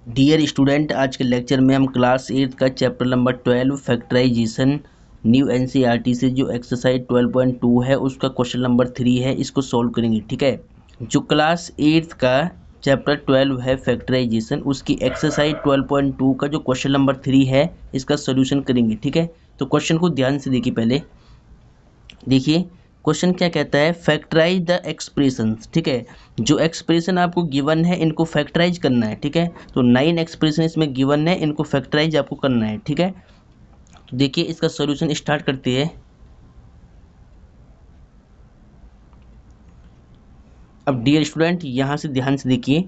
Dear student, आज के lecture में हम क्लास 8 का chapter number 12 factorisation new NCERT से जो एक्सरसाइज 12.2 है उसका क्वेश्चन नंबर 3 है, इसको सॉल्व करेंगे। ठीक है, जो क्लास 8 का चैप्टर 12 है फैक्टराइजेशन, उसकी एक्सरसाइज 12.2 का जो क्वेश्चन नंबर 3 है इसका सोल्यूशन करेंगे। ठीक है, तो क्वेश्चन को ध्यान से देखिए। पहले देखिए क्वेश्चन क्या कहता है, फैक्टराइज द एक्सप्रेशंस। ठीक है, जो एक्सप्रेशन आपको गिवन है इनको फैक्टराइज करना है। ठीक है, तो 9 एक्सप्रेशन इसमें गिवन है, इनको फैक्टराइज आपको करना है। ठीक है, तो देखिए इसका सॉल्यूशन स्टार्ट करते हैं। अब डियर स्टूडेंट यहाँ से ध्यान से देखिए,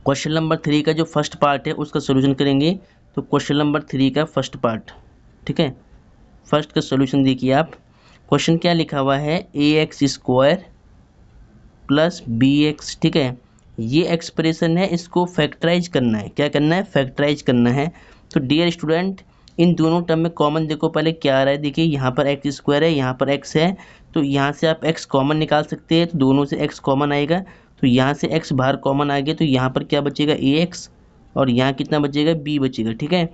क्वेश्चन नंबर 3 का जो फर्स्ट पार्ट है उसका सॉल्यूशन करेंगे। तो क्वेश्चन नंबर 3 का फर्स्ट पार्ट, ठीक है, फर्स्ट का सॉल्यूशन देखिए आप। क्वेश्चन क्या लिखा हुआ है, a x square plus b x. ठीक है, ये एक्सप्रेशन है, इसको फैक्टराइज करना है। क्या करना है, फैक्टराइज करना है। तो डियर स्टूडेंट, इन दोनों टर्म में कॉमन देखो पहले क्या आ रहा है। देखिए यहाँ पर एक्स स्क्वायर है, यहाँ पर एक्स है, तो यहाँ से आप एक्स कॉमन निकाल सकते हैं। तो दोनों से एक्स कॉमन आएगा, तो यहाँ से एक्स बाहर कॉमन आ गया, तो यहाँ पर क्या बचेगा, ए एक्स, और यहाँ कितना बचेगा, बी बचेगा। ठीक है,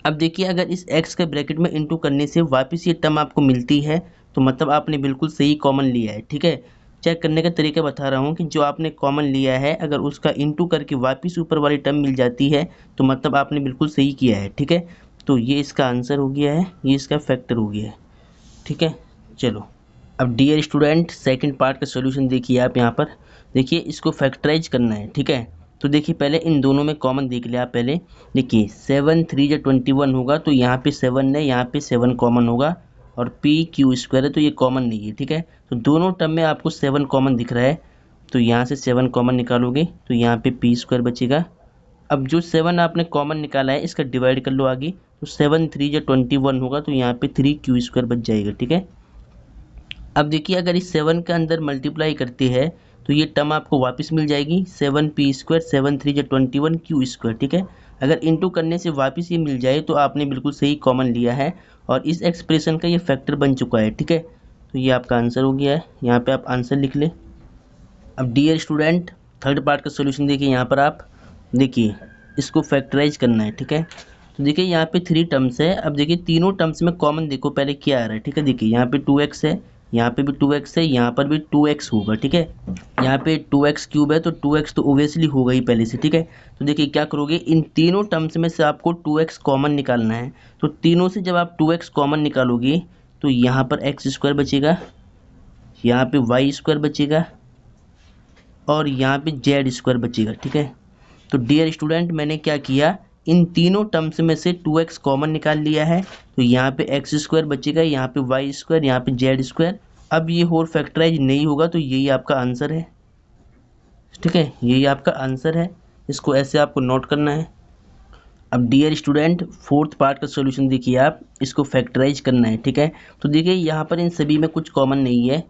अब देखिए अगर इस x के ब्रैकेट में इंटू करने से वापस ये टर्म आपको मिलती है तो मतलब आपने बिल्कुल सही कॉमन लिया है। ठीक है, चेक करने का तरीका बता रहा हूँ कि जो आपने कॉमन लिया है अगर उसका इंटू करके वापस ऊपर वाली टर्म मिल जाती है तो मतलब आपने बिल्कुल सही किया है। ठीक है, तो ये इसका आंसर हो गया है, ये इसका फैक्टर हो गया है। ठीक है, चलो अब डियर स्टूडेंट सेकंड पार्ट का सॉल्यूशन देखिए आप। यहाँ पर देखिए इसको फैक्टराइज करना है। ठीक है, तो देखिए पहले इन दोनों में कॉमन देख लिया आप। पहले देखिए 7 3 जो 21 होगा, तो यहाँ पे 7 है, यहाँ पे 7 कॉमन होगा, और पी क्यू स्क्वायर है तो ये कॉमन नहीं है। ठीक है, तो दोनों टर्म में आपको 7 कॉमन दिख रहा है, तो यहाँ से 7 कॉमन निकालोगे तो यहाँ पे पी स्क्वायर बचेगा। अब जो 7 आपने कॉमन निकाला है इसका डिवाइड कर लो आगे, तो 7 3 जो 21 होगा, तो यहाँ पे 3 क्यू स्क्वायर बच जाएगा। ठीक है, अब देखिए अगर इस 7 के अंदर मल्टीप्लाई करते हैं तो ये टर्म आपको वापस मिल जाएगी, 7 पी स्क्वायर, 7 3 जो 21 क्यू स्क्वायर। ठीक है, अगर इंटू करने से वापस ये मिल जाए तो आपने बिल्कुल सही कॉमन लिया है और इस एक्सप्रेशन का ये फैक्टर बन चुका है। ठीक है, तो ये आपका आंसर हो गया है, यहाँ पे आप आंसर लिख लें। अब डियर स्टूडेंट थर्ड पार्ट का सोल्यूशन देखिए। यहाँ पर आप देखिए इसको फैक्टराइज करना है। ठीक है, तो देखिए यहाँ पे 3 टर्म्स है। अब देखिए तीनों टर्म्स में कॉमन देखो पहले क्या आ रहा है। ठीक है, देखिए यहाँ पे 2x है, यहाँ पे भी 2x है, यहाँ पर भी 2x होगा। ठीक है, यहाँ पे 2x क्यूब है तो 2x तो ओबियसली होगा ही पहले से। ठीक है, तो देखिए क्या करोगे, इन तीनों टर्म्स में से आपको 2x कॉमन निकालना है। तो तीनों से जब आप 2x कॉमन निकालोगे तो यहाँ पर एक्स स्क्वायर बचेगा, यहाँ पे वाई स्क्वायर बचेगा, और यहाँ पे जेड स्क्वायर बचेगा। ठीक है, तो डियर स्टूडेंट मैंने क्या किया, इन तीनों टर्म्स में से 2x कॉमन निकाल लिया है, तो यहाँ पे एक्स स्क्वायर बचेगा, यहाँ पे वाई स्क्वायर, यहाँ पे जेड स्क्वायर। अब ये होल फैक्टराइज नहीं होगा तो यही आपका आंसर है। ठीक है, यही आपका आंसर है, इसको ऐसे आपको नोट करना है। अब डियर स्टूडेंट फोर्थ पार्ट का सॉल्यूशन देखिए आप, इसको फैक्टराइज करना है। ठीक है, तो देखिए यहाँ पर इन सभी में कुछ कॉमन नहीं है।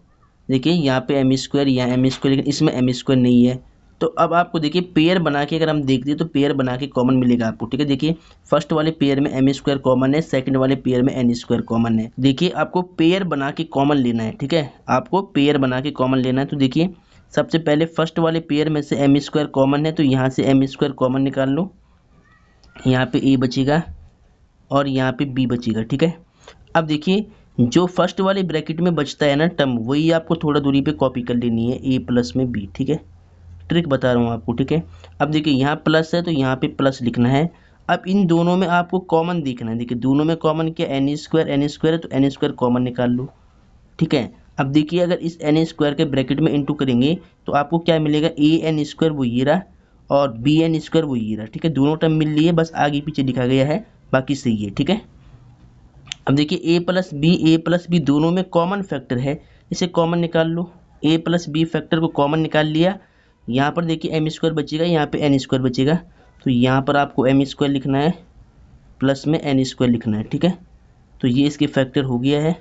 देखिए यहाँ पे एम स्क्वायर, यहाँ एम स्क्वायर, लेकिन इसमें एम स्क्वायर नहीं है। तो अब आपको देखिए पेयर बना के अगर हम देखते हैं तो पेयर बना के कॉमन मिलेगा आपको। ठीक है, देखिए फर्स्ट वाले पेयर में एम स्क्वायर कॉमन है, सेकंड वाले पेयर में एन स्क्वायर कॉमन है। देखिए आपको पेयर बना के कॉमन लेना है। ठीक है, आपको पेयर बना के कॉमन लेना है। तो देखिए सबसे पहले फर्स्ट वाले पेयर में से एम स्क्वायर कॉमन है, तो यहाँ से एम स्क्वायर कॉमन निकाल लो, यहाँ पे ए बचेगा और यहाँ पे बी बचेगा। ठीक है, अब देखिए जो फर्स्ट वाले ब्रैकेट में बचता है ना टर्म, वही आपको थोड़ा दूरी पे कॉपी कर लेनी है, ए प्लस में बी। ठीक है, ट्रिक बता रहा हूँ आपको। ठीक है, अब देखिए यहाँ प्लस है तो यहाँ पे प्लस लिखना है। अब इन दोनों में आपको कॉमन देखना है। देखिए दोनों में कॉमन क्या, एन स्क्वायर है, तो एन स्क्वायर कॉमन निकाल लो। ठीक है, अब देखिए अगर इस एन स्क्वायर के ब्रैकेट में इंटू करेंगे तो आपको क्या मिलेगा, ए एन स्क्वायर वो ये रहा और बी एन स्क्वायर वो ये रहा। ठीक है, दोनों टर्म मिल लिए, बस आगे पीछे लिखा गया है, बाकी सही है। ठीक है, अब देखिए ए प्लस बी दोनों में कॉमन फैक्टर है, इसे कॉमन निकाल लो। ए प्लस बी फैक्टर को कॉमन निकाल लिया, यहाँ पर देखिए एम स्क्वायर बचेगा, यहाँ पे एन स्क्वायर बचेगा, तो यहाँ पर आपको एम स्क्वायर लिखना है, प्लस में एन स्क्वायर लिखना है। ठीक है, तो ये इसके फैक्टर हो गया है,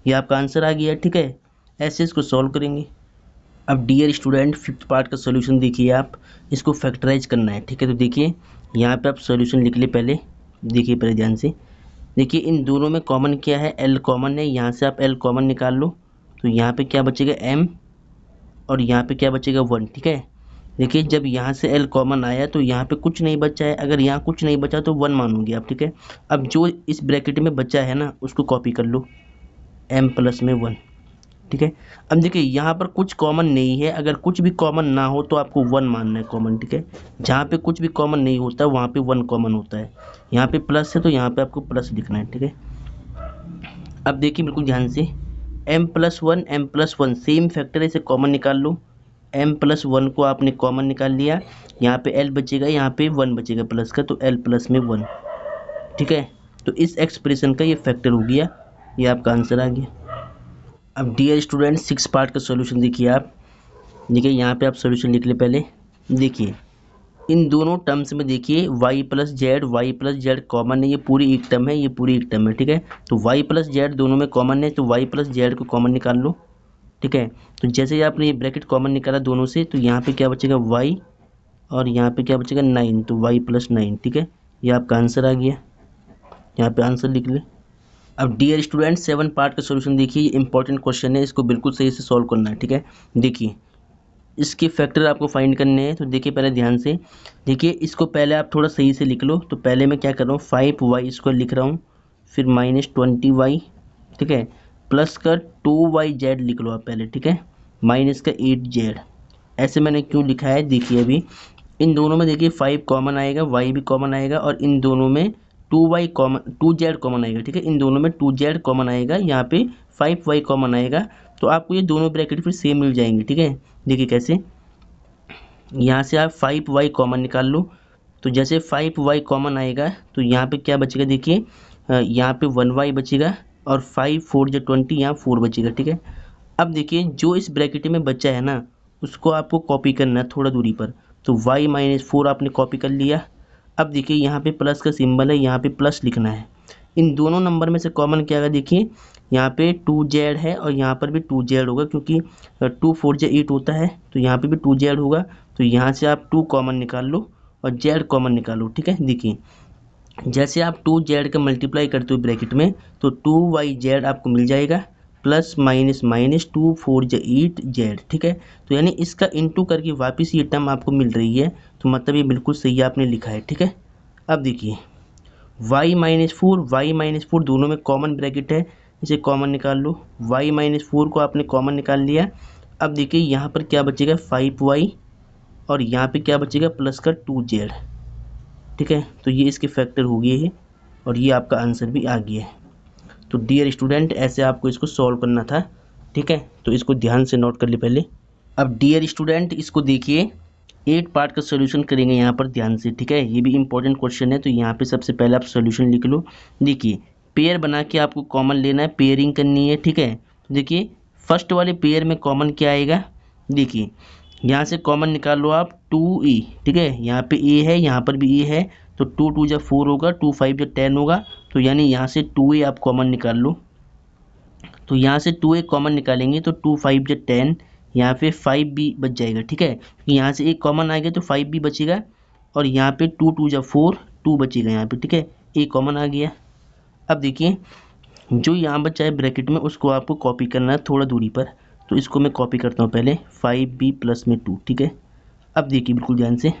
ये आपका आंसर आ गया है। ठीक है, ऐसे इसको सॉल्व करेंगे। अब डियर स्टूडेंट फिफ्थ पार्ट का सॉल्यूशन देखिए आप, इसको फैक्टराइज करना है। ठीक है, तो देखिए यहाँ पे आप सॉल्यूशन लिख ले पहले, देखिए पहले ध्यान से देखिए इन दोनों में कॉमन क्या है, एल कॉमन है, यहाँ से आप एल कॉमन निकाल लो, तो यहाँ पे क्या बचेगा, एम, और यहाँ पे क्या बचेगा 1। ठीक है, देखिए जब यहाँ से l कॉमन आया तो यहाँ पे कुछ नहीं बचा है, अगर यहाँ कुछ नहीं बचा तो 1 मानोगे आप, ठीक है। अब जो इस ब्रैकेट में बचा है ना उसको कॉपी कर लो m प्लस में 1, ठीक है। अब देखिए यहाँ पर कुछ कॉमन नहीं है, अगर कुछ भी कॉमन ना हो तो आपको 1 मानना है कॉमन, ठीक है। जहाँ पे कुछ भी कॉमन नहीं होता वहाँ पे 1 कॉमन होता है। यहाँ पे प्लस है तो यहाँ पे आपको प्लस लिखना है, ठीक है। अब देखिए बिल्कुल ध्यान से, m+1 सेम फैक्टर है, इसे कॉमन निकाल लो। m+1 को आपने कॉमन निकाल लिया, यहाँ पे l बचेगा, यहाँ पे 1 बचेगा प्लस का, तो l प्लस में 1, ठीक है। तो इस एक्सप्रेशन का ये फैक्टर हो गया, ये आपका आंसर आ गया। अब डियर स्टूडेंट 6 पार्ट का सॉल्यूशन देखिए आप, देखिए यहाँ पे आप सॉल्यूशन लिख ले पहले। देखिए इन दोनों टर्म्स में देखिए y+z कॉमन है, ये पूरी एक टर्म है, ये पूरी एक टर्म है, ठीक है। तो y+z दोनों में कॉमन है, तो y+z को कॉमन निकाल लो, ठीक है। तो जैसे ही आपने ये ब्रैकेट कॉमन निकाला दोनों से, तो यहाँ पे क्या बचेगा y और यहाँ पे क्या बचेगा 9, तो y+9, ठीक है। ये आपका आंसर आ गया, यहाँ पे आंसर लिख ले। अब डियर स्टूडेंट 7 पार्ट का सॉल्यूशन देखिए, ये इंपॉर्टेंट क्वेश्चन है, इसको बिल्कुल सही से सॉल्व करना है, ठीक है। देखिए इसके फैक्टर आपको फाइंड करने हैं, तो देखिए पहले ध्यान से देखिए, इसको पहले आप थोड़ा सही से लिख लो। तो पहले मैं क्या कर रहा हूँ 5y² लिख रहा हूँ, फिर -20y, ठीक है, प्लस का 2yz लिख लो आप पहले, ठीक है, माइनस का 8z। ऐसे मैंने क्यों लिखा है देखिए, अभी इन दोनों में देखिए 5 कॉमन आएगा, y भी कॉमन आएगा, और इन दोनों में 2z कॉमन आएगा, ठीक है। इन दोनों में 2z कॉमन आएगा, यहाँ पे 5y कॉमन आएगा, तो आपको ये दोनों ब्रैकेट फिर सेम मिल जाएंगे, ठीक है। देखिए कैसे, यहाँ से आप 5y कॉमन निकाल लो, तो जैसे 5y कॉमन आएगा तो यहाँ पे क्या बचेगा देखिए, यहाँ पे 1y बचेगा, और 5 4 जो 20, यहाँ 4 बचेगा, ठीक है। अब देखिए जो इस ब्रैकेट में बचा है ना उसको आपको कॉपी करना है थोड़ा दूरी पर, तो y-4 आपने कॉपी कर लिया। अब देखिए यहाँ पे प्लस का सिंबल है, यहाँ पे प्लस लिखना है। इन दोनों नंबर में से कॉमन क्या आएगा देखिए, यहाँ पे 2z है और यहाँ पर भी 2z होगा, क्योंकि 2 4 जो 8 होता है, तो यहाँ पे भी 2z होगा। तो यहाँ से आप 2 कॉमन निकाल लो और z कॉमन निकालो, ठीक है। देखिए जैसे आप 2z का मल्टीप्लाई करते हो ब्रैकेट में, तो 2yz आपको मिल जाएगा, प्लस माइनस माइनस 2 4 जो 8z, ठीक है। तो यानी इसका इंटू करके वापस ये टर्म आपको मिल रही है, तो मतलब ये बिल्कुल सही आपने लिखा है, ठीक है। अब देखिए y-4 दोनों में कॉमन ब्रैकेट है, इसे कॉमन निकाल लो। y-4 को आपने कॉमन निकाल लिया। अब देखिए यहाँ पर क्या बचेगा 5y, और यहाँ पे क्या बचेगा प्लस का 2z, ठीक है। तो ये इसके फैक्टर हो गए हैं, और ये आपका आंसर भी आ गया है। तो डियर स्टूडेंट ऐसे आपको इसको सॉल्व करना था, ठीक है। तो इसको ध्यान से नोट कर ले पहले। अब डियर स्टूडेंट इसको देखिए 8 पार्ट का सॉल्यूशन करेंगे यहाँ पर ध्यान से, ठीक है। ये भी इंपॉर्टेंट क्वेश्चन है, तो यहाँ पे सबसे पहले आप सॉल्यूशन लिख लो। देखिए पेयर बना के आपको कॉमन लेना है, पेयरिंग करनी है, ठीक है। देखिए फर्स्ट वाले पेयर में कॉमन क्या आएगा, देखिए यहाँ से कॉमन निकाल लो आप 2e, ठीक है। यहाँ पे a है, यहाँ पर भी a है, तो 2 2 जब 4 होगा, 2 5 जब 10 होगा, तो यानी यहाँ से 2a आप कॉमन निकाल लो। तो यहाँ से 2a कॉमन निकालेंगे तो 2 5 जब 10, यहाँ पे 5b बच जाएगा, ठीक है। यहाँ से एक कॉमन आ गया तो 5b बचेगा, और यहाँ पे 2 2 जब 4, 2 बचेगा यहाँ पे, ठीक है। a कॉमन आ गया। अब देखिए जो यहाँ बचा है ब्रैकेट में उसको आपको कॉपी करना है थोड़ा दूरी पर, तो इसको मैं कॉपी करता हूँ पहले 5b प्लस में 2, ठीक है। अब देखिए बिल्कुल ध्यान से,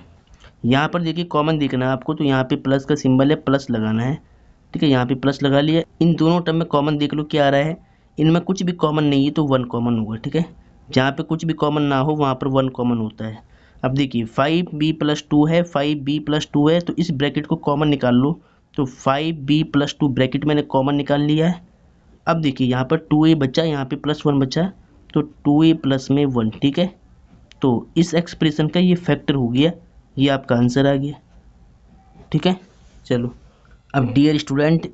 यहाँ पर देखिए कॉमन देखना है आपको, तो यहाँ पे प्लस का सिंबल है, प्लस लगाना है, ठीक है। यहाँ पे प्लस लगा लिया। इन दोनों टर्म में कॉमन देख लो क्या आ रहा है, इनमें कुछ भी कॉमन नहीं है तो 1 कॉमन होगा, ठीक है। जहाँ पे कुछ भी कॉमन ना हो वहाँ पर 1 कॉमन होता है। अब देखिए 5b प्लस 2 है, 5b प्लस 2 है, तो इस ब्रैकेट को कॉमन निकाल लो। तो 5b प्लस 2 ब्रैकेट मैंने कॉमन निकाल लिया है। अब देखिए यहाँ पर 2a बचा, यहाँ पे प्लस 1 बचा, तो 2a प्लस में 1, ठीक है। तो इस एक्सप्रेशन का ये फैक्टर हो गया, ये आपका आंसर आ गया, ठीक है। चलो अब डियर स्टूडेंट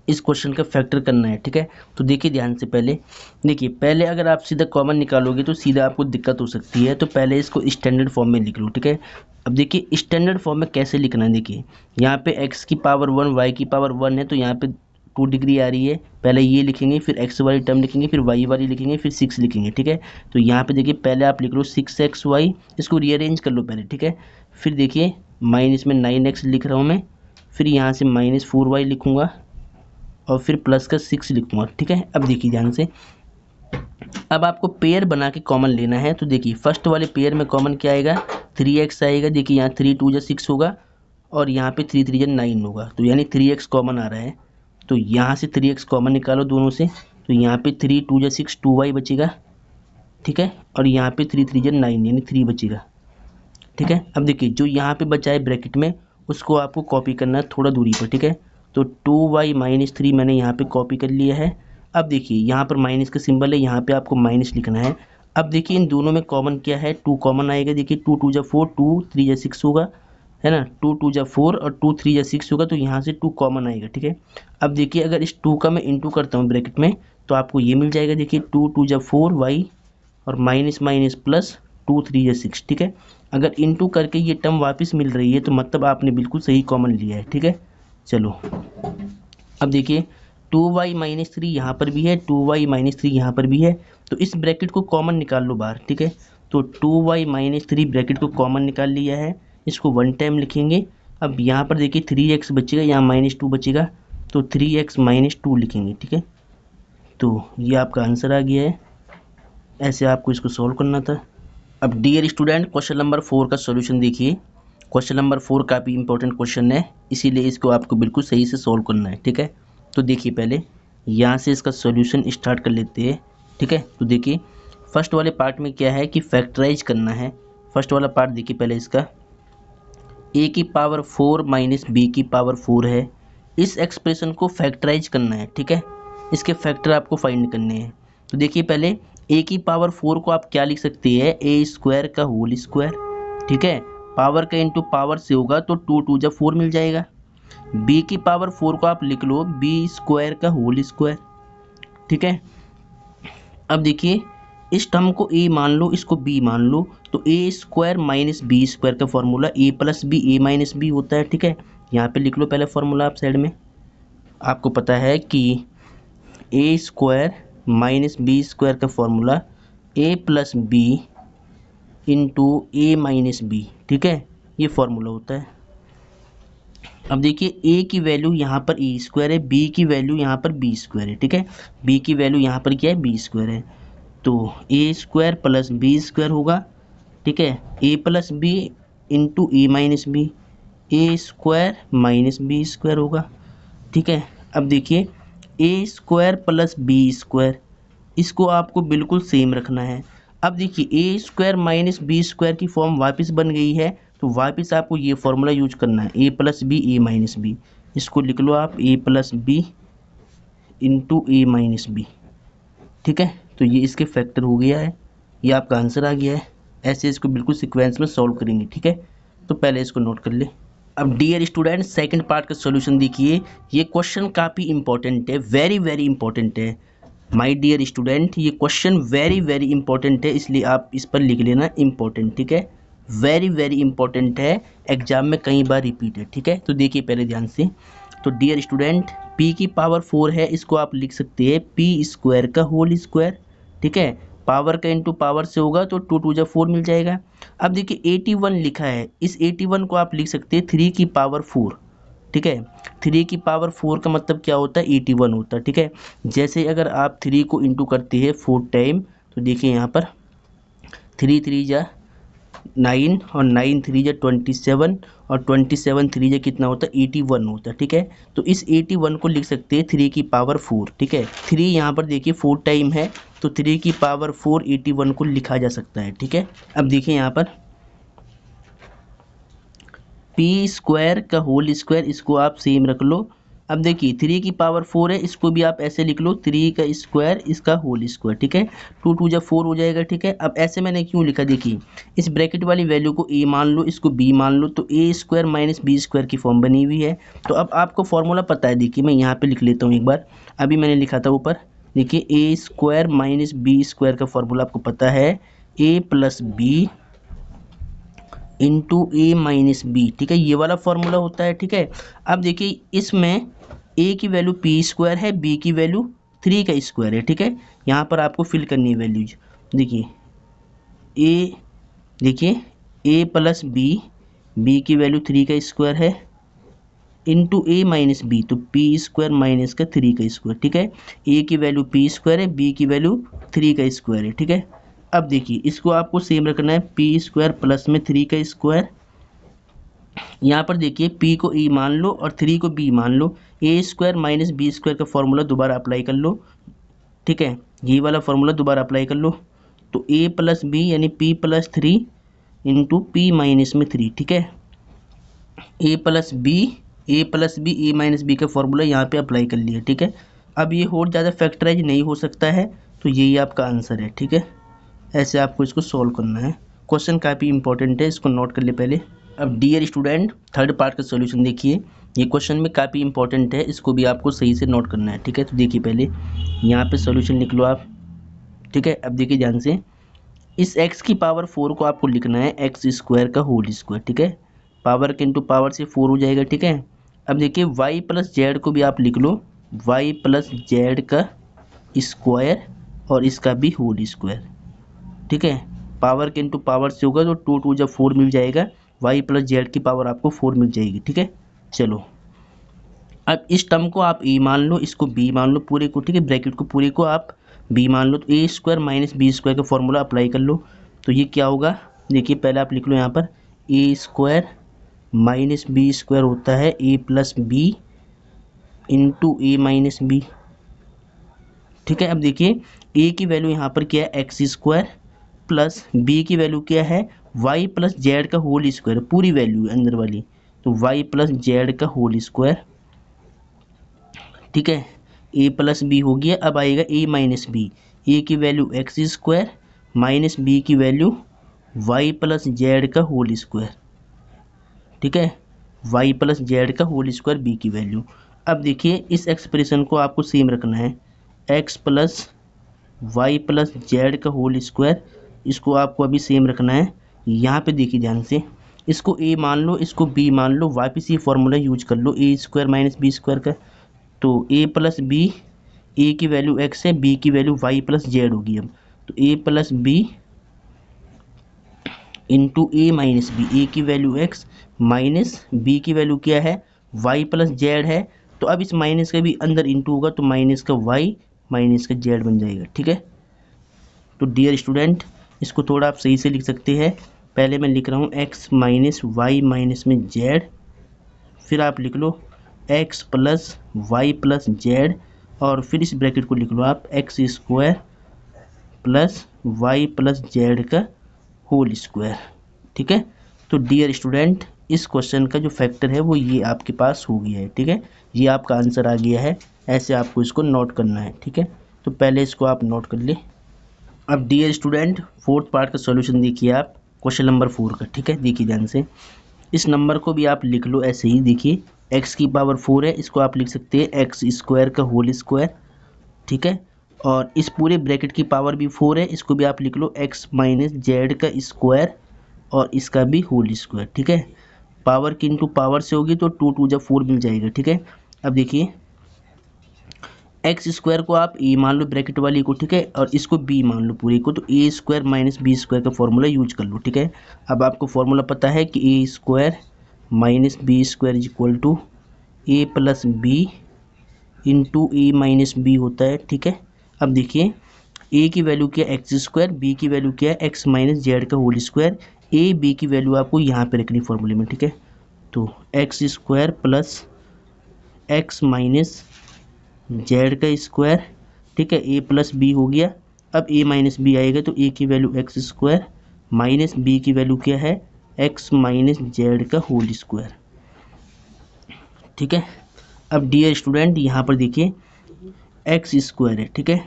इस क्वेश्चन का फैक्टर करना है, ठीक है। तो देखिए ध्यान से पहले, देखिए पहले अगर आप सीधा कॉमन निकालोगे तो सीधा आपको दिक्कत हो सकती है, तो पहले इसको स्टैंडर्ड फॉर्म में लिख लो, ठीक है। अब देखिए स्टैंडर्ड फॉर्म में कैसे लिखना है, देखिए यहाँ पे x की पावर 1 y की पावर 1 है, तो यहाँ पे 2 डिग्री आ रही है, पहले ये लिखेंगे, फिर x वाली टर्म लिखेंगे, फिर y वाली लिखेंगे, फिर 6 लिखेंगे, ठीक है। तो यहाँ पे देखिए पहले आप लिख लो 6xy, इसको रीअरेंज कर लो पहले, ठीक है। फिर देखिए माइनस में 9x लिख रहा हूँ मैं, फिर यहाँ से -4y लिखूँगा, और फिर प्लस का 6 लिखूँगा, ठीक है। अब देखिए ध्यान से, अब आपको पेयर बना के कॉमन लेना है। तो देखिए फर्स्ट वाले पेयर में कॉमन क्या आएगा, 3x आएगा, देखिए यहाँ 3 2 जा 6 होगा और यहाँ पे 3 3 जा 9 होगा, तो यानी 3x कॉमन आ रहा है। तो यहाँ से 3x कॉमन निकालो दोनों से, तो यहाँ पे 3 2 जा 6 2y बचेगा, ठीक है, और यहाँ पे 3 3 जा 9 यानी 3 बचेगा, ठीक है। अब देखिए जो यहाँ पे बचा है ब्रैकेट में उसको आपको कॉपी करना है थोड़ा दूरी पर, ठीक है। तो 2y माइनस 3 मैंने यहाँ पे कॉपी कर लिया है। अब देखिए यहाँ पर माइनस का सिंबल है, यहाँ पे आपको माइनस लिखना है। अब देखिए इन दोनों में कॉमन क्या है, 2 कॉमन आएगा, देखिए 2 2 जा 4 2 3 जा 6 होगा, है ना, 2 2 जा 4 और 2 3 जा 6 होगा, तो यहाँ से 2 कॉमन आएगा, ठीक है। अब देखिए अगर इस 2 का मैं इंटू करता हूँ ब्रैकेट में तो आपको ये मिल जाएगा, देखिए 2 2 जा 4y और माइनस माइनस प्लस 2 3 जा 6, ठीक है। अगर इंटू करके ये टर्म वापस मिल रही है तो मतलब आपने बिल्कुल सही कॉमन लिया है, ठीक है। चलो अब देखिए 2y माइनस 3 यहाँ पर भी है, 2y माइनस 3 यहाँ पर भी है, तो इस ब्रैकेट को कॉमन निकाल लो बाहर, ठीक है। तो 2y माइनस 3 ब्रैकेट को कॉमन निकाल लिया है, इसको वन टाइम लिखेंगे। अब यहाँ पर देखिए 3x बचेगा, यहाँ माइनस 2 बचेगा, तो 3x माइनस 2 लिखेंगे, ठीक है। तो ये आपका आंसर आ गया है, ऐसे आपको इसको सॉल्व करना था। अब डियर स्टूडेंट क्वेश्चन नंबर 4 का सॉल्यूशन देखिए। क्वेश्चन नंबर 4 काफ़ी इंपॉर्टेंट क्वेश्चन है, इसीलिए इसको आपको बिल्कुल सही से सॉल्व करना है, ठीक है। तो देखिए पहले यहाँ से इसका सॉल्यूशन स्टार्ट कर लेते हैं, ठीक है। तो देखिए फर्स्ट वाले पार्ट में क्या है कि फैक्टराइज करना है। फर्स्ट वाला पार्ट देखिए पहले इसका, a की पावर 4 माइनस बी की पावर 4 है, इस एक्सप्रेशन को फैक्टराइज करना है, ठीक है। इसके फैक्टर आपको फाइंड करने हैं। तो देखिए पहले a की पावर 4 को आप क्या लिख सकते हैं, ए स्क्वायर का होल स्क्वायर, ठीक है। पावर का इंटू पावर से होगा तो 2 2 जा 4 मिल जाएगा। b की पावर 4 को आप लिख लो बी स्क्वायर का होल स्क्वायर, ठीक है। अब देखिए इस टर्म को a मान लो, इसको b मान लो, तो a square minus b square का formula a plus b a minus b होता है, ठीक है। यहाँ पे लिख लो पहले फॉर्मूला आप साइड में। आपको पता है कि a square minus b square का formula a plus b into a minus b, ठीक है, ये फॉर्मूला होता है। अब देखिए a की वैल्यू यहाँ पर ए स्क्वायर है, b की वैल्यू यहाँ पर बी स्क्वायर है, ठीक है। b की वैल्यू यहाँ पर क्या है, बी स्क्वायर है, तो a square plus b square होगा, ठीक है। a plus b into a minus b, a square minus b square होगा, ठीक है। अब देखिए a square plus b square, इसको आपको बिल्कुल सेम रखना है। अब देखिए a square minus b square की फॉर्म वापस बन गई है, तो वापस आपको ये फॉर्मूला यूज करना है, ए plus b a minus B, इसको लिख लो आप ए plus b into a minus b, ठीक है। तो ये इसके फैक्टर हो गया है, ये आपका आंसर आ गया है। ऐसे इसको बिल्कुल सीक्वेंस में सॉल्व करेंगे, ठीक है। तो पहले इसको नोट कर ले। अब डियर स्टूडेंट सेकंड पार्ट का सॉल्यूशन देखिए, ये क्वेश्चन काफ़ी इंपॉर्टेंट है, वेरी वेरी इंपॉर्टेंट है माय डियर स्टूडेंट, ये क्वेश्चन वेरी वेरी इंपॉर्टेंट है, इसलिए आप इस पर लिख लेना इंपॉर्टेंट, ठीक है। वेरी वेरी इंपॉर्टेंट है, एग्जाम में कई बार रिपीट है, ठीक है। तो देखिए पहले ध्यान से, तो डियर स्टूडेंट p की पावर 4 है, इसको आप लिख सकते हैं p स्क्वायर का होल स्क्वायर, ठीक है। पावर का इंटू पावर से होगा तो 2 2 जा 4 मिल जाएगा। अब देखिए 81 लिखा है, इस 81 को आप लिख सकते हैं 3 की पावर 4, ठीक है। 3 की पावर 4 का मतलब क्या होता है, 81 होता है, ठीक है। जैसे अगर आप 3 को इंटू करते हैं 4 टाइम, तो देखिए यहाँ पर 3 3 जा 9 और 9 3 जा 27 और 27 3 जा कितना होता है, 81 होता है, ठीक है। तो इस 81 को लिख सकते हैं 3 की पावर 4, ठीक है। 3 यहाँ पर देखिए 4 टाइम है, तो 3 की पावर 4 81 को लिखा जा सकता है, ठीक है। अब देखिए यहाँ पर p स्क्वायर का होल स्क्वायर, इसको आप सेम रख लो। अब देखिए 3 की पावर 4 है, इसको भी आप ऐसे लिख लो 3 का स्क्वायर इसका होल स्क्वायर, ठीक है। 2 2 जा 4 हो जाएगा, ठीक है। अब ऐसे मैंने क्यों लिखा, देखिए इस ब्रैकेट वाली वैल्यू को a मान लो, इसको b मान लो, तो a square minus b square की फॉर्म बनी हुई है। तो अब आपको फॉर्मूला पता है, देखिए मैं यहाँ पर लिख लेता हूँ एक बार, अभी मैंने लिखा था ऊपर, देखिए a square minus b square का फॉर्मूला आपको पता है, a plus b into a minus b, ठीक है, ये वाला फॉर्मूला होता है, ठीक है। अब देखिए इसमें a की वैल्यू p स्क्वायर है, b की वैल्यू 3 का स्क्वायर है, ठीक है। यहाँ पर आपको फिल करनी है वैल्यूज, देखिए a प्लस बी की वैल्यू 3 का स्क्वायर है इंटू ए माइनस बी, तो p स्क्वायर माइनस का 3 का स्क्वायर, ठीक है। a की वैल्यू p स्क्वायर है, b की वैल्यू 3 का स्क्वायर है, ठीक है। अब देखिए इसको आपको सेम रखना है, पी स्क्वायर प्लस में 3 का स्क्वायर। यहाँ पर देखिए p को e मान लो और 3 को b मान लो, a square minus b square का फॉर्मूला दोबारा अप्लाई कर लो, ठीक है, ये वाला फॉर्मूला दोबारा अप्लाई कर लो। तो a प्लस बी यानी p plus 3 into p minus में 3, ठीक है, a plus b a minus b का फॉर्मूला यहाँ पे अप्लाई कर लिया, ठीक है। अब ये और ज़्यादा फैक्टराइज नहीं हो सकता है, तो यही आपका आंसर है, ठीक है। ऐसे आपको इसको सॉल्व करना है। क्वेश्चन काफ़ी इंपॉर्टेंट है, इसको नोट कर ले पहले। अब डियर स्टूडेंट थर्ड पार्ट का सॉल्यूशन देखिए, ये क्वेश्चन में काफ़ी इंपॉर्टेंट है, इसको भी आपको सही से नोट करना है, ठीक है। तो देखिए पहले यहाँ पे सॉल्यूशन लिख लो आप, ठीक है। अब देखिए ध्यान से, इस x की पावर 4 को आपको लिखना है एक्स स्क्वायर का होल स्क्वायर, ठीक है। पावर के इंटू पावर से 4 हो जाएगा, ठीक है। अब देखिए y प्लस जेड को भी आप लिख लो, y प्लस जेड का स्क्वायर और इसका भी होल स्क्वायर, ठीक है। पावर के इंटू पावर से होगा तो 2 2 जब 4 मिल जाएगा, y प्लस जेड की पावर आपको 4 मिल जाएगी, ठीक है। चलो अब इस टर्म को आप e मान लो, इसको b मान लो पूरे को, ठीक है, ब्रैकेट को पूरे को आप b मान लो। तो a square minus b square का फॉर्मूला अप्लाई कर लो। तो ये क्या होगा, देखिए पहले आप लिख लो यहाँ पर a square minus b square होता है a plus b into a minus b, ठीक है। अब देखिए a की वैल्यू यहाँ पर क्या है एक्स स्क्वायर प्लस b की वैल्यू क्या है y प्लस जेड का होल स्क्वायर, पूरी वैल्यू है अंदर वाली, तो y प्लस जेड का होल स्क्वायर, ठीक है। a प्लस बी हो गया। अब आएगा a माइनस बी, ए की value x square minus b की वैल्यू y प्लस जेड का होल स्क्वायर, ठीक है, y प्लस जेड का होल स्क्वायर b की वैल्यू। अब देखिए इस एक्सप्रेशन को आपको सेम रखना है, x plus y plus z का होल स्क्वायर, इसको आपको अभी सेम रखना है। यहाँ पे देखिए ध्यान से, इसको a मान लो, इसको b मान लो, वापस ये फॉर्मूला यूज कर लो a square minus b square का। तो a प्लस बी, ए की वैल्यू x है, b की वैल्यू y प्लस जेड होगी। अब तो a plus b into a minus b, a की वैल्यू x माइनस बी की वैल्यू क्या है y प्लस जेड है। तो अब इस माइनस का भी अंदर इंटू होगा, तो माइनस का y माइनस का जेड बन जाएगा, ठीक है। तो डियर स्टूडेंट इसको थोड़ा आप सही से लिख सकते हैं। पहले मैं लिख रहा हूँ x माइनस वाई माइनस में z, फिर आप लिख लो x plus y plus z, और फिर इस ब्रैकेट को लिख लो आप x square plus y plus z का होल स्क्वायर, ठीक है। तो डियर स्टूडेंट इस क्वेश्चन का जो फैक्टर है वो ये आपके पास हो गया है, ठीक है, ये आपका आंसर आ गया है। ऐसे आपको इसको नोट करना है, ठीक है। तो पहले इसको आप नोट कर ले। अब डियर स्टूडेंट फोर्थ पार्ट का सॉल्यूशन देखिए आप, क्वेश्चन नंबर 4 का, ठीक है। देखिए ध्यान से, इस नंबर को भी आप लिख लो ऐसे ही। देखिए x की पावर 4 है, इसको आप लिख सकते हैं एक्स स्क्वायर का होल स्क्वायर, ठीक है। और इस पूरे ब्रैकेट की पावर भी 4 है, इसको भी आप लिख लो x माइनस जेड का स्क्वायर और इसका भी होल स्क्वायर, ठीक है। पावर की इंटू पावर से होगी तो 2 2 जब 4 मिल जाएगा, ठीक है। अब देखिए एक्स स्क्वायर को आप ए मान लो ब्रैकेट वाली को, ठीक है, और इसको बी मान लो पूरी को, तो a square minus b square का फॉर्मूला यूज कर लो, ठीक है। अब आपको फॉर्मूला पता है कि a square minus b square is equal to a plus b into a minus b होता है, ठीक है। अब देखिए ए की वैल्यू क्या है एक्स स्क्वायर, बी की वैल्यू क्या है एक्स माइनस जेड का होल स्क्वायर, ए बी की वैल्यू आपको यहाँ पे रखनी फॉर्मूले में, ठीक है। तो x square plus x minus z का स्क्वायर, ठीक है, ए प्लस बी हो गया। अब ए माइनस बी आएगा तो ए की value x square minus b की वैल्यू क्या है एक्स माइनस जेड का होल स्क्वायर, ठीक है। अब डियर स्टूडेंट यहाँ पर देखिए एक्स स्क्वायर है, ठीक है,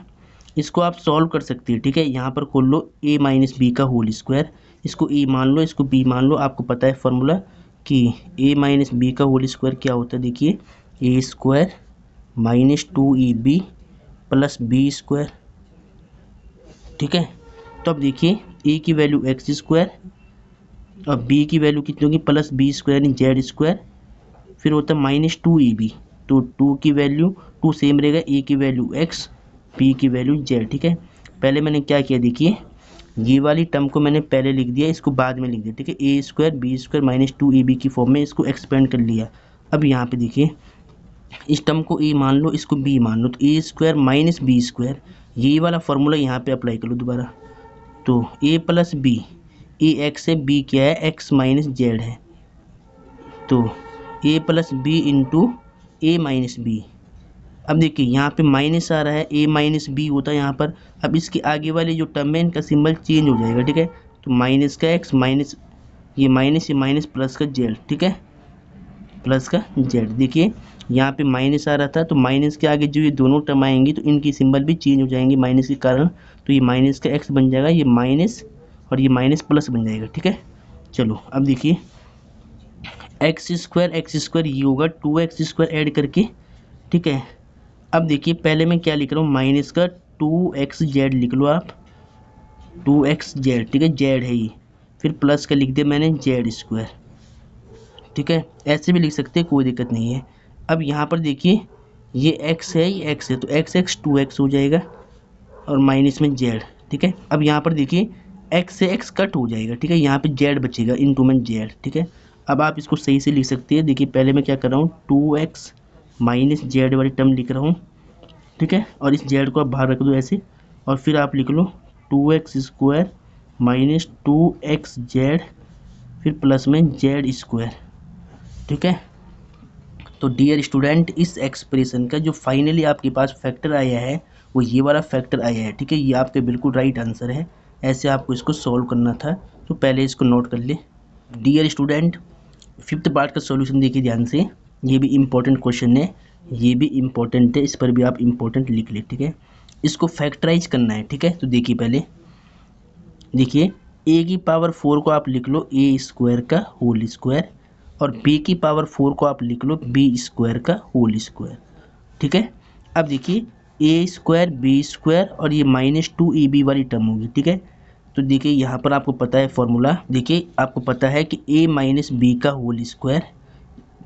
इसको आप सॉल्व कर सकते हैं, ठीक है। यहाँ पर खोल लो ए माइनस बी का होल स्क्वायर, इसको ए मान लो, इसको बी मान लो। आपको पता है फॉर्मूला कि ए माइनस बी का होल स्क्वायर क्या होता है, देखिए a square minus 2ab plus b square, ठीक है। तो अब देखिए ए की वैल्यू एक्स स्क्वायर और बी की वैल्यू कितनी होगी प्लस बी स्क्वायर यानी जेड स्क्वायर, फिर होता है माइनस 2ab, तो 2 की वैल्यू 2 सेम रहेगा, ए की वैल्यू एक्स बी की वैल्यू जेड, ठीक है। पहले मैंने क्या किया, देखिए ये वाली टर्म को मैंने पहले लिख दिया, इसको बाद में लिख दिया, ठीक है। A square b square minus 2ab की फॉर्म में इसको एक्सपेंड कर लिया। अब यहाँ पे देखिए इस टर्म को ए मान लो, इसको बी मान लो, तो a square minus b square, यही वाला फॉर्मूला यहाँ पे अप्लाई कर लो दोबारा, तो ए प्लस बी, ए एक्स है, बी क्या है, एक्स माइनस जेड है, तो ए plus b into a minus B. अब देखिए यहाँ पे माइनस आ रहा है, ए माइनस बी होता है यहाँ पर। अब इसके आगे वाली जो टर्म है इनका सिंबल चेंज हो जाएगा, ठीक है। तो माइनस का एक्स माइनस ये माइनस प्लस का जेड, ठीक है, प्लस का जेड। देखिए यहाँ पे माइनस आ रहा था, तो माइनस के आगे जो ये दोनों टर्म आएंगी तो इनकी सिंबल भी चेंज हो जाएंगी माइनस के कारण। तो ये माइनस का एक्स बन जाएगा, ये माइनस और ये माइनस प्लस बन जाएगा, ठीक है। चलो अब देखिए एक्स स्क्वायर ये होगा 2x² ऐड करके, ठीक है। अब देखिए पहले मैं क्या लिख रहा हूँ, माइनस का 2xz लिख लो आप, 2xz, ठीक है, जेड है ये, फिर प्लस का लिख दिया मैंने z², ठीक है। ऐसे भी लिख सकते हैं, कोई दिक्कत नहीं है। अब यहाँ पर देखिए ये x है, ये x है, तो x 2x हो जाएगा और माइनस में z, ठीक है। अब यहाँ पर देखिए x से x कट हो जाएगा, ठीक है, यहाँ पे z बचेगा इनटू में z, ठीक है। अब आप इसको सही से लिख सकते हैं। देखिए पहले मैं क्या कर रहा हूँ, 2x माइनस जेड वाली टर्म लिख रहा हूँ, ठीक है, और इस जेड को आप बाहर रख दो ऐसे, और फिर आप लिख लो 2x² माइनस 2xz, फिर प्लस में z², ठीक है। तो डियर स्टूडेंट, इस एक्सप्रेशन का जो फाइनली आपके पास फैक्टर आया है वो ये वाला फैक्टर आया है, ठीक है। ये आपके बिल्कुल राइट आंसर है। ऐसे आपको इसको सॉल्व करना था, तो पहले इसको नोट कर ले। डियर स्टूडेंट, 5th पार्ट का सॉल्यूशन देखिए ध्यान से, ये भी इम्पोर्टेंट क्वेश्चन है, ये भी इम्पोर्टेंट है, इस पर भी आप इम्पोर्टेंट लिख ले, ठीक है। इसको फैक्टराइज करना है, ठीक है। तो देखिए पहले देखिए a की पावर 4 को आप लिख लो a² का होल स्क्वायर, और b की पावर 4 को आप लिख लो b² का होल स्क्वायर, ठीक है। अब देखिए a² b² और ये -2ab वाली टर्म होगी, ठीक है। तो देखिए यहाँ पर आपको पता है फॉर्मूला, देखिए आपको पता है कि a माइनस बी का होल स्क्वायर,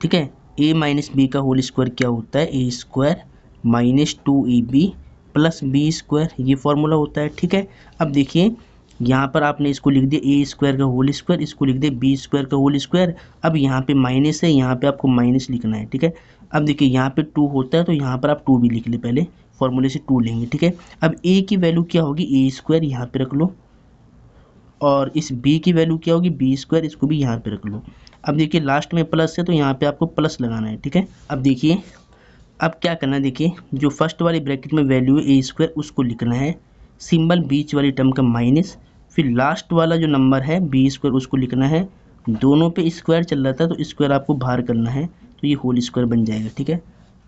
ठीक है, a माइनस बी का होल स्क्वायर क्या होता है, a² -2ab प्लस b², ये फॉर्मूला होता है, ठीक है। अब देखिए यहाँ पर आपने इसको लिख दिया a² का होल स्क्वायर, इसको लिख दिया b² का होल स्क्वायर। अब यहाँ पे माइनस है, यहाँ पे आपको माइनस लिखना है, ठीक है। अब देखिए यहाँ पे 2 होता है, तो यहाँ पर आप 2 भी लिख ले, पहले फॉर्मूले से 2 लेंगे, ठीक है। अब a की वैल्यू क्या होगी, a² यहाँ पे रख लो, और इस b की वैल्यू क्या होगी, b², इसको भी यहाँ पे रख लो। अब देखिए लास्ट में प्लस है, तो यहाँ पे आपको प्लस लगाना है, ठीक है। अब देखिए अब क्या करना है, देखिए जो फर्स्ट वाली ब्रैकेट में वैल्यू है a² उसको लिखना है, सिंबल बीच वाली टर्म का माइनस, फिर लास्ट वाला जो नंबर है b² उसको लिखना है। दोनों पे स्क्वायर चल रहा था तो स्क्वायर आपको बाहर करना है, तो ये होल स्क्वायर बन जाएगा, ठीक है।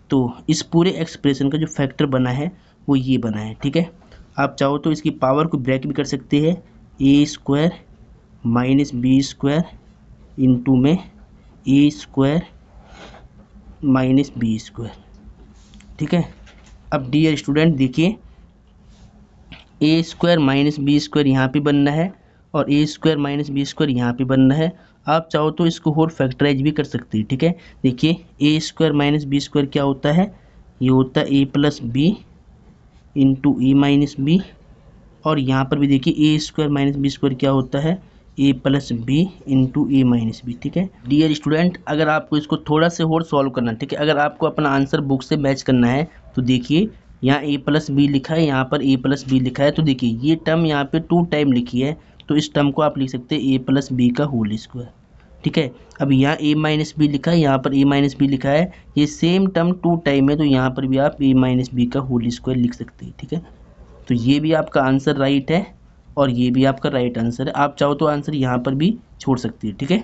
तो इस पूरे एक्सप्रेशन का जो फैक्टर बना है वो ये बना है, ठीक है। आप चाहो तो इसकी पावर को ब्रेक भी कर सकते हैं, a² माइनस b² इंटू में a² माइनस b², ठीक है। अब डियर स्टूडेंट देखिए a² माइनस b² यहाँ पे बनना है, और a² माइनस b² यहाँ पे बनना है। आप चाहो तो इसको और फैक्टराइज भी कर सकते हैं, ठीक है। देखिए a² माइनस b² क्या होता है, ये होता है a plus b into e minus b, और यहाँ पर भी देखिए a² माइनस b² क्या होता है, a plus b into a minus b, ठीक है। डियर स्टूडेंट, अगर आपको इसको थोड़ा से और सॉल्व करना है, ठीक है, अगर आपको अपना आंसर बुक से मैच करना है, तो देखिए यहाँ a प्लस बी लिखा है, यहाँ पर a प्लस बी लिखा है, तो देखिए ये टर्म यहाँ पे 2 टाइम लिखी है, तो इस टर्म को आप लिख सकते हैं a प्लस बी का होल स्क्वायर, ठीक है। अब यहाँ a माइनस बी लिखा है, यहाँ पर a माइनस बी लिखा है, ये सेम टर्म 2 टाइम है, तो यहाँ पर भी आप a माइनस बी का होल स्क्वायर लिख सकते हैं, ठीक है। तो ये भी आपका आंसर राइट है, और ये भी आपका राइट आंसर है। आप चाहो तो आंसर यहाँ पर भी छोड़ सकती है, ठीक है।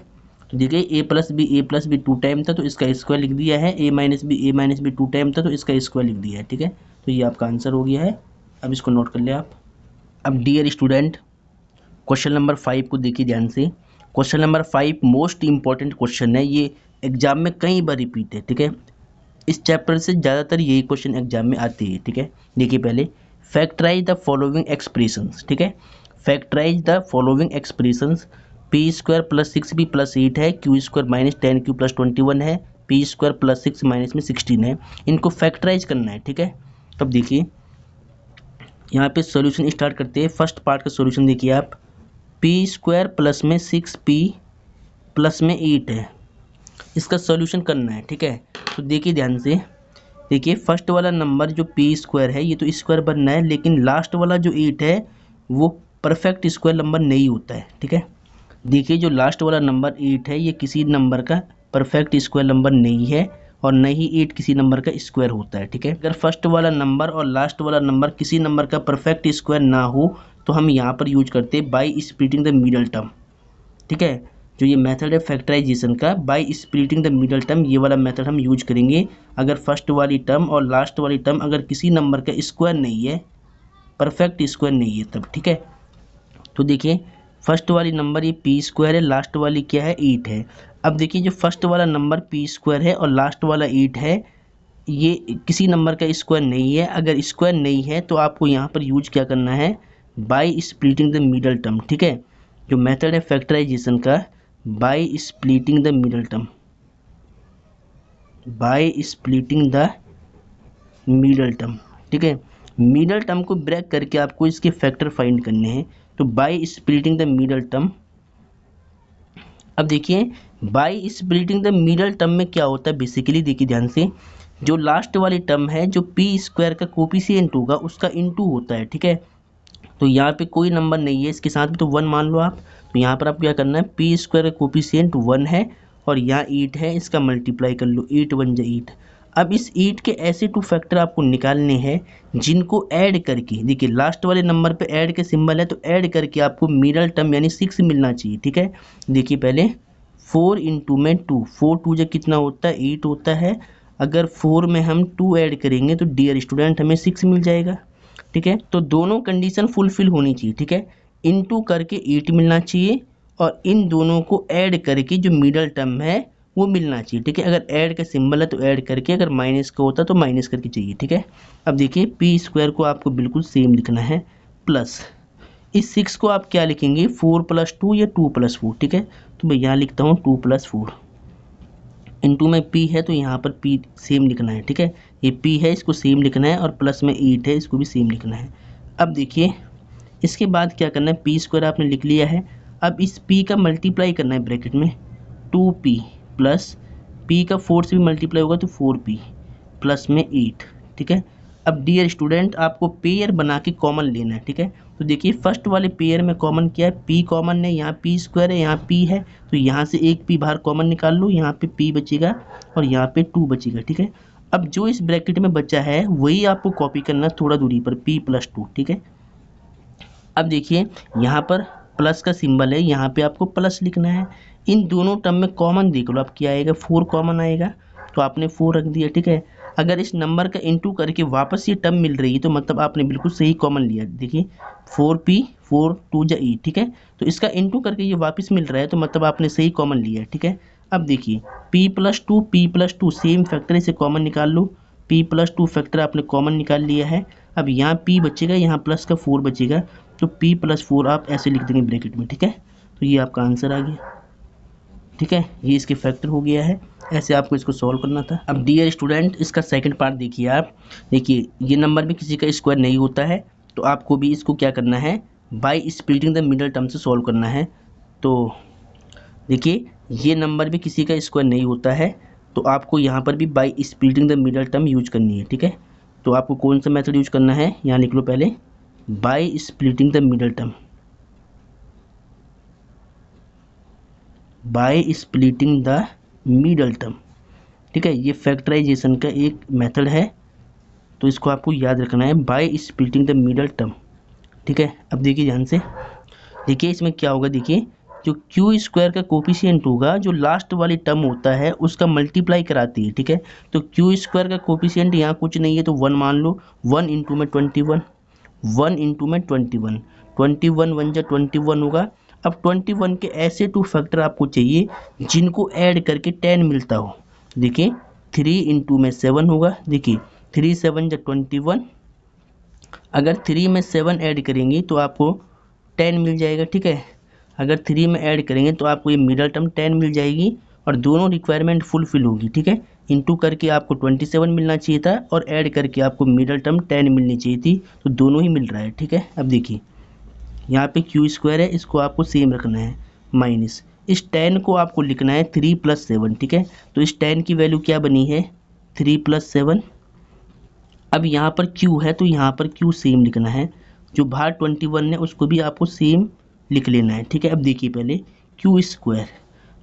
तो देखिए a प्लस बी 2 टाइम था, तो इसका स्क्वायर लिख दिया है, a माइनस बी 2 टाइम था, तो इसका स्क्वायर लिख दिया है, ठीक है। तो ये आपका आंसर हो गया है। अब इसको नोट कर ले आप। अब डियर स्टूडेंट, क्वेश्चन नंबर 5 को देखिए ध्यान से। Question number 5 most important question है, ये एग्जाम में कई बार रिपीट है, ठीक है। इस चैप्टर से ज़्यादातर यही क्वेश्चन एग्जाम में आते हैं, ठीक है। देखिए पहले फैक्टराइज द फॉलोइंग एक्सप्रेशंस, ठीक है। Factorise the following expressions, p² plus 6b plus 8 है, q² माइनस 10q प्लस 21 है, p² प्लस 6 माइनस में 16 है। इनको फैक्टराइज करना है, ठीक है। तब देखिए यहाँ पे सॉल्यूशन स्टार्ट करते हैं। फर्स्ट पार्ट का सॉल्यूशन देखिए आप, p² प्लस में 6p प्लस में 8 है, इसका सॉल्यूशन करना है, ठीक है। तो देखिए ध्यान से, देखिए फर्स्ट वाला नंबर जो p² है ये तो स्क्वायर बनना है, लेकिन लास्ट वाला जो 8 है वो परफेक्ट स्क्वायर नंबर नहीं होता है, ठीक है। देखिए जो लास्ट वाला नंबर 8 है ये किसी नंबर का परफेक्ट स्क्वायर नंबर नहीं है और न ही 8 किसी नंबर का स्क्वायर होता है, ठीक है। अगर फर्स्ट वाला नंबर और लास्ट वाला नंबर किसी नंबर का परफेक्ट स्क्वायर ना हो तो हम यहाँ पर यूज करते हैं by splitting the middle term, ठीक है। जो ये मेथड है फैक्टराइजेशन का, by splitting the middle term, ये वाला मेथड हम यूज करेंगे अगर फर्स्ट वाली टर्म और लास्ट वाली टर्म अगर किसी नंबर का स्क्वायर नहीं है, परफेक्ट स्क्वायर नहीं है तब, ठीक है। तो देखिए फर्स्ट वाली नंबर ये पी स्क्वायर है, लास्ट वाली क्या है 8 है। अब देखिए जो फर्स्ट वाला नंबर पी स्क्वायर है और लास्ट वाला 8 है, ये किसी नंबर का स्क्वायर नहीं है। अगर स्क्वायर नहीं है तो आपको यहाँ पर यूज क्या करना है, by splitting the middle term, ठीक है। जो मेथड है फैक्टराइजेशन का, by splitting the middle term, by splitting the middle term, ठीक है। मिडल टर्म को ब्रेक करके आपको इसके फैक्टर फाइंड करने हैं, तो by splitting the middle term. अब देखिए by splitting the middle term में क्या होता है बेसिकली, देखिए ध्यान से, जो लास्ट वाली टर्म है जो पी स्क्वायर का कोफिशिएंट होगा उसका इनटू होता है, ठीक है। तो यहाँ पे कोई नंबर नहीं है इसके साथ भी, तो 1 मान लो आप। तो यहाँ पर आपको क्या करना है, पी स्क्वायर का कोफिशिएंट 1 है और यहाँ 8 है, इसका मल्टीप्लाई कर लो, 8 1 जा 8। अब इस 8 के ऐसे 2 फैक्टर आपको निकालने हैं जिनको ऐड करके, देखिए लास्ट वाले नंबर पे ऐड के सिंबल है, तो ऐड करके आपको मिडल टर्म यानी 6 मिलना चाहिए, ठीक है। देखिए पहले 4 इंटू में 2, 4 2 जा कितना होता है 8 होता है। अगर 4 में हम 2 ऐड करेंगे तो डियर स्टूडेंट हमें 6 मिल जाएगा, ठीक है। तो दोनों कंडीशन फुलफिल होनी चाहिए, ठीक है। इनटू करके 8 मिलना चाहिए और इन दोनों को ऐड करके जो मिडल टर्म है वो मिलना चाहिए, ठीक है। अगर ऐड का सिंबल है तो ऐड करके, अगर माइनस का होता तो माइनस करके चाहिए, ठीक है। अब देखिए पी स्क्वायर को आपको बिल्कुल सेम लिखना है, प्लस इस 6 को आप क्या लिखेंगे, 4 + 2 या 2 + 4, ठीक है। तो मैं यहाँ लिखता हूँ 2 + 4 इंटू में पी है तो यहाँ पर पी सेम लिखना है, ठीक है। ये पी है इसको सेम लिखना है और प्लस में 8 है इसको भी सेम लिखना है। अब देखिए इसके बाद क्या करना है, पी स्क्वायर आपने लिख लिया है, अब इस पी का मल्टीप्लाई करना है ब्रैकेट में, 2p प्लस पी का 4 से भी मल्टीप्लाई होगा तो 4p प्लस में 8, ठीक है। अब डियर स्टूडेंट आपको पेयर बना के कॉमन लेना है, ठीक है। तो देखिए फर्स्ट वाले पेयर में कॉमन क्या है, p कॉमन है, यहाँ पी स्क्वायर है, यहाँ p है, तो यहाँ से एक p बाहर कॉमन निकाल लो, यहाँ पे p बचेगा और यहाँ पे 2 बचेगा, ठीक है। अब जो इस ब्रैकेट में बचा है वही आपको कॉपी करना थोड़ा दूरी पर, p + 2, ठीक है। अब देखिए यहाँ पर प्लस का सिंबल है, यहाँ पे आपको प्लस लिखना है। इन दोनों टर्म में कॉमन देख लो, अब क्या आएगा, 4 कॉमन आएगा, तो आपने 4 रख दिया, ठीक है। अगर इस नंबर का इनटू करके वापस ये टर्म मिल रही है तो मतलब आपने बिल्कुल सही कॉमन लिया। देखिए 4p 4 2 जा 8, ठीक है। तो इसका इनटू करके ये वापस मिल रहा है तो मतलब आपने सही कॉमन लिया है, ठीक है। अब देखिए p + 2 सेम फैक्टर, इसे कॉमन निकाल लो, p + 2 फैक्टर आपने कॉमन निकाल लिया है। अब यहाँ p बचेगा, यहाँ प्लस का 4 बचेगा, तो p + 4 आप ऐसे लिख देंगे ब्रैकेट में, ठीक है। तो ये आपका आंसर आ गया, ठीक है। ये इसके फैक्टर हो गया है, ऐसे आपको इसको सॉल्व करना था। अब डियर स्टूडेंट इसका सेकंड पार्ट देखिए आप, देखिए ये नंबर भी किसी का स्क्वायर नहीं होता है, तो आपको भी इसको क्या करना है, by splitting the middle term से सॉल्व करना है। तो देखिए ये नंबर भी किसी का स्क्वायर नहीं होता है, तो आपको यहाँ पर भी by splitting the middle term use करनी है, ठीक है। तो आपको कौन सा मेथड यूज करना है, यहाँ लिख लो पहले, by splitting the middle term, by splitting the middle term, ठीक है। ये फैक्टराइजेशन का एक मेथड है, तो इसको आपको याद रखना है, by splitting the middle term, ठीक है। अब देखिए ध्यान से, देखिए इसमें क्या होगा, देखिए जो क्यू स्क्वायर का कोफिशिएंट होगा जो लास्ट वाली टर्म होता है उसका मल्टीप्लाई कराती है, ठीक है। तो क्यू स्क्वायर का कोफिशिएंट यहाँ कुछ नहीं है तो 1 मान लो, 1 इंटू में 21, 1 इंटू में 21, 21 1 जा 21 होगा। अब 21 के ऐसे 2 फैक्टर आपको चाहिए जिनको ऐड करके 10 मिलता हो। देखिए 3 इंटू में 7 होगा, देखिए 3 7 जा 21, अगर 3 में 7 ऐड करेंगे तो आपको 10 मिल जाएगा, ठीक है। अगर 3 में ऐड करेंगे तो आपको ये मिडल टर्म 10 मिल जाएगी और दोनों रिक्वायरमेंट फुलफिल होगी, ठीक है। इंटू करके आपको 27 मिलना चाहिए था और ऐड करके आपको मिडल टर्म 10 मिलनी चाहिए थी, तो दोनों ही मिल रहा है, ठीक है। अब देखिए यहाँ पे क्यू स्क्वायर है, इसको आपको सेम रखना है, माइनस इस 10 को आपको लिखना है 3 + 7, ठीक है। तो इस 10 की वैल्यू क्या बनी है, 3 + 7। अब यहाँ पर क्यू है तो यहाँ पर क्यू सेम लिखना है, जो बाहर 21 है उसको भी आपको सेम लिख लेना है, ठीक है। अब देखिए पहले क्यू स्क्वायर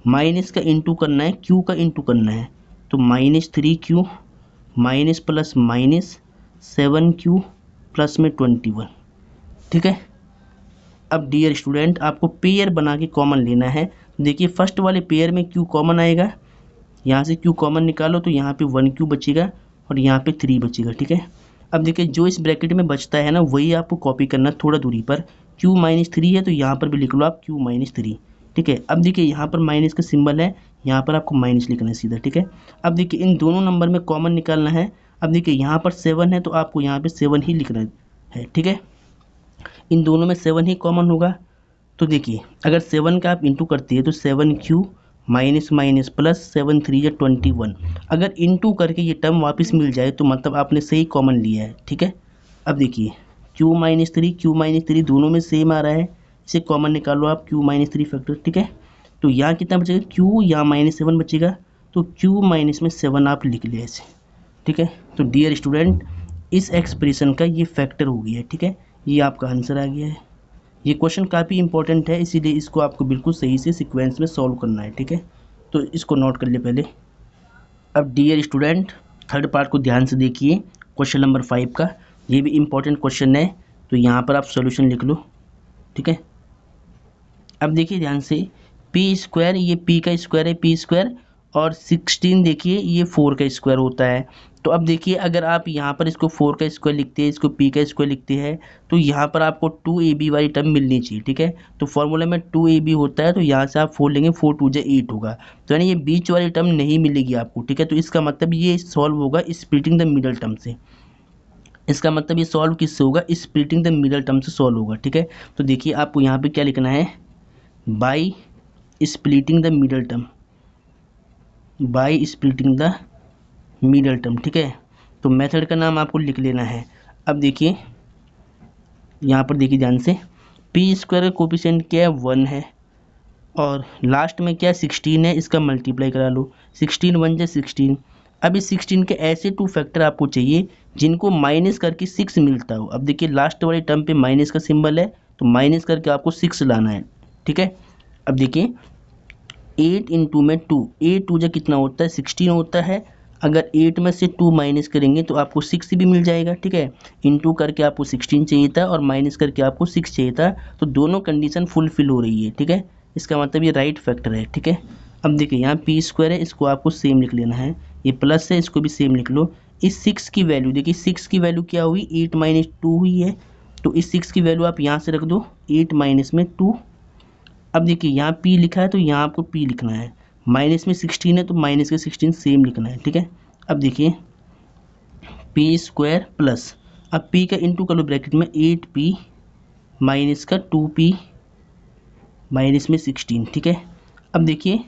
माइनस का इंटू करना है, क्यू का इंटू करना है, तो -3q minus plus minus 7q plus में 21, ठीक है। अब डियर स्टूडेंट आपको पेयर बना के कॉमन लेना है। देखिए फर्स्ट वाले पेयर में q कॉमन आएगा, यहाँ से q कॉमन निकालो तो यहाँ पे 1q बचेगा और यहाँ पे 3 बचेगा, ठीक है। अब देखिए जो इस ब्रैकेट में बचता है ना वही आपको कॉपी करना थोड़ा दूरी पर। q-3 है तो यहाँ पर भी लिख लो आप q-3, ठीक है। अब देखिए यहाँ पर माइनस का सिंबल है, यहाँ पर आपको माइनस लिखना है सीधा, ठीक है। अब देखिए इन दोनों नंबर में कॉमन निकालना है। अब देखिए यहाँ पर 7 है तो आपको यहाँ पे 7 ही लिखना है, ठीक है। इन दोनों में 7 ही कॉमन होगा, तो देखिए अगर 7 का आप इंटू करती है तो 7q माइनस माइनस प्लस 7 3 या 21। अगर इंटू करके ये टर्म वापस मिल जाए तो मतलब आपने सही कॉमन लिया है, ठीक है। अब देखिए q-3 दोनों में सेम आ रहा है, इसे कॉमन निकालो आप q-3 फैक्टर, ठीक है। तो यहाँ कितना बचेगा q, यहाँ -7 बचेगा, तो q माइनस में 7 आप लिख लिया ऐसे, ठीक है। तो डियर स्टूडेंट इस एक्सप्रेशन का ये फैक्टर हो गया है, ठीक है। ये आपका आंसर आ गया है। ये क्वेश्चन काफ़ी इंपॉर्टेंट है, इसीलिए इसको आपको बिल्कुल सही से सीक्वेंस में सॉल्व करना है, ठीक है। तो इसको नोट कर ले पहले। अब डियर स्टूडेंट थर्ड पार्ट को ध्यान से देखिए, क्वेश्चन नंबर 5 का, ये भी इम्पोर्टेंट क्वेश्चन है, तो यहाँ पर आप सॉल्यूशन लिख लो, ठीक है। अब देखिए ध्यान से, पी स्क्वायर, ये पी का स्क्वायर है पी स्क्वायर, और 16 देखिए ये 4 का स्क्वायर होता है। तो अब देखिए अगर आप यहाँ पर इसको 4 का स्क्वायर लिखते हैं, इसको पी का स्क्वायर लिखते हैं, तो यहाँ पर आपको 2ab वाली टर्म मिलनी चाहिए, ठीक है। तो फॉर्मूला में 2ab होता है, तो यहाँ से आप 4 लेंगे, 4 2 8 होगा, तो यानी ये बीच वाली टर्म नहीं मिलेगी आपको, ठीक है। तो इसका मतलब ये सॉल्व होगा स्प्लिटिंग द मिडल टर्म से, इसका मतलब ये सॉल्व किससे होगा, स्प्लिटिंग द मिडल टर्म से सॉल्व होगा, ठीक है। तो देखिए आपको यहाँ पे क्या लिखना है, by splitting the middle term, by splitting the middle term, ठीक है। तो मेथड का नाम आपको लिख लेना है। अब देखिए यहाँ पर देखिए ध्यान से, पी स्क्वायर का कोफिशिएंट क्या है 1 है, और लास्ट में क्या 16 है, इसका मल्टीप्लाई करा लो, 16 1 जा 16। अब इस 16 के ऐसे 2 फैक्टर आपको चाहिए जिनको माइनस करके 6 मिलता हो। अब देखिए लास्ट वाली टर्म पे माइनस का सिंबल है, तो माइनस करके आपको 6 लाना है, ठीक है। अब देखिए 8 इंटू में 2, 8 2 जा कितना होता है 16 होता है। अगर 8 में से 2 माइनस करेंगे तो आपको 6 भी मिल जाएगा, ठीक है। इंटू करके आपको 16 चाहिए था और माइनस करके आपको 6 चाहिए था, तो दोनों कंडीशन फुलफिल हो रही है, ठीक है। इसका मतलब ये राइट फैक्टर है, ठीक है। अब देखिए यहाँ पी स्क्वायर है, इसको आपको सेम लिख लेना है, ये प्लस है इसको भी सेम लिख लो। इस 6 की वैल्यू देखिए, 6 की वैल्यू क्या हुई, 8 माइनस 2 हुई है, तो इस 6 की वैल्यू आप यहाँ से रख दो, 8 माइनस में 2। अब देखिए यहाँ p लिखा है तो यहाँ आपको p लिखना है, माइनस में 16 है तो माइनस के 16 सेम लिखना है, ठीक है। अब देखिए पी स्क्वायर प्लस, अब p का इंटू कर लो ब्रैकेट में, 8p माइनस का 2p माइनस में 16, ठीक है। अब देखिए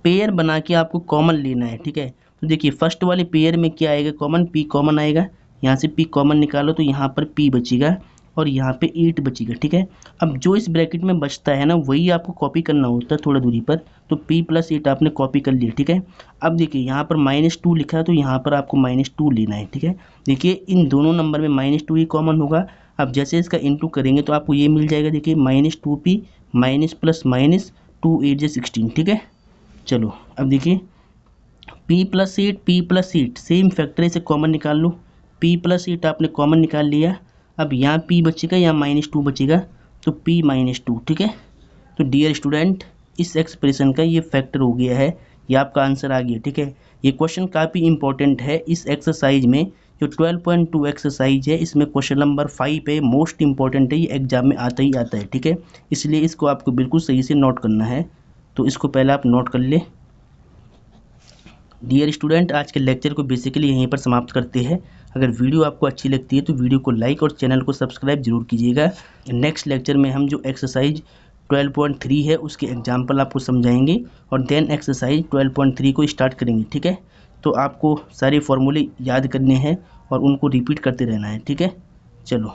पेयर बना के आपको कॉमन लेना है, ठीक है। तो देखिए फर्स्ट वाले पेयर में क्या आएगा कॉमन, p कॉमन आएगा, यहाँ से p कॉमन निकालो तो यहाँ पर p बचेगा और यहाँ पे 8 बचेगा, ठीक है। अब जो इस ब्रैकेट में बचता है ना वही आपको कॉपी करना होता है थोड़ा दूरी पर, तो p प्लस 8 आपने कॉपी कर लिया, ठीक है। अब देखिए यहाँ पर -2 लिखा है तो यहाँ पर आपको -2 लेना है, ठीक है। देखिए इन दोनों नंबर में -2 ही कॉमन होगा। अब जैसे इसका इंटू करेंगे तो आपको ये मिल जाएगा, देखिए -2p माइनस प्लस माइनस 2 8 जा 16, ठीक है। चलो अब देखिए p प्लस 8 सेम फैक्टर, इसे कॉमन निकाल लो, p प्लस 8 आपने कॉमन निकाल लिया। अब यहाँ p बचेगा, यहाँ -2 बचेगा, तो p -2, ठीक है। तो डियर स्टूडेंट इस एक्सप्रेशन का ये फैक्टर हो गया है, ये आपका आंसर आ गया, ठीक है। ये क्वेश्चन काफ़ी इंपॉर्टेंट है इस एक्सरसाइज में, जो 12.2 एक्सरसाइज है, इसमें क्वेश्चन नंबर 5 है, मोस्ट इंपॉर्टेंट है, ये एग्जाम में आता ही आता है, ठीक है। इसलिए इसको आपको बिल्कुल सही से नोट करना है, तो इसको पहले आप नोट कर ले। डियर स्टूडेंट आज के लेक्चर को बेसिकली यहीं पर समाप्त करते हैं। अगर वीडियो आपको अच्छी लगती है तो वीडियो को लाइक और चैनल को सब्सक्राइब जरूर कीजिएगा। नेक्स्ट लेक्चर में हम जो एक्सरसाइज 12.3 है उसके एग्जाम्पल आपको समझाएंगे और देन एक्सरसाइज 12.3 को स्टार्ट करेंगे, ठीक है। तो आपको सारे फॉर्मूले याद करने हैं और उनको रिपीट करते रहना है, ठीक है। चलो।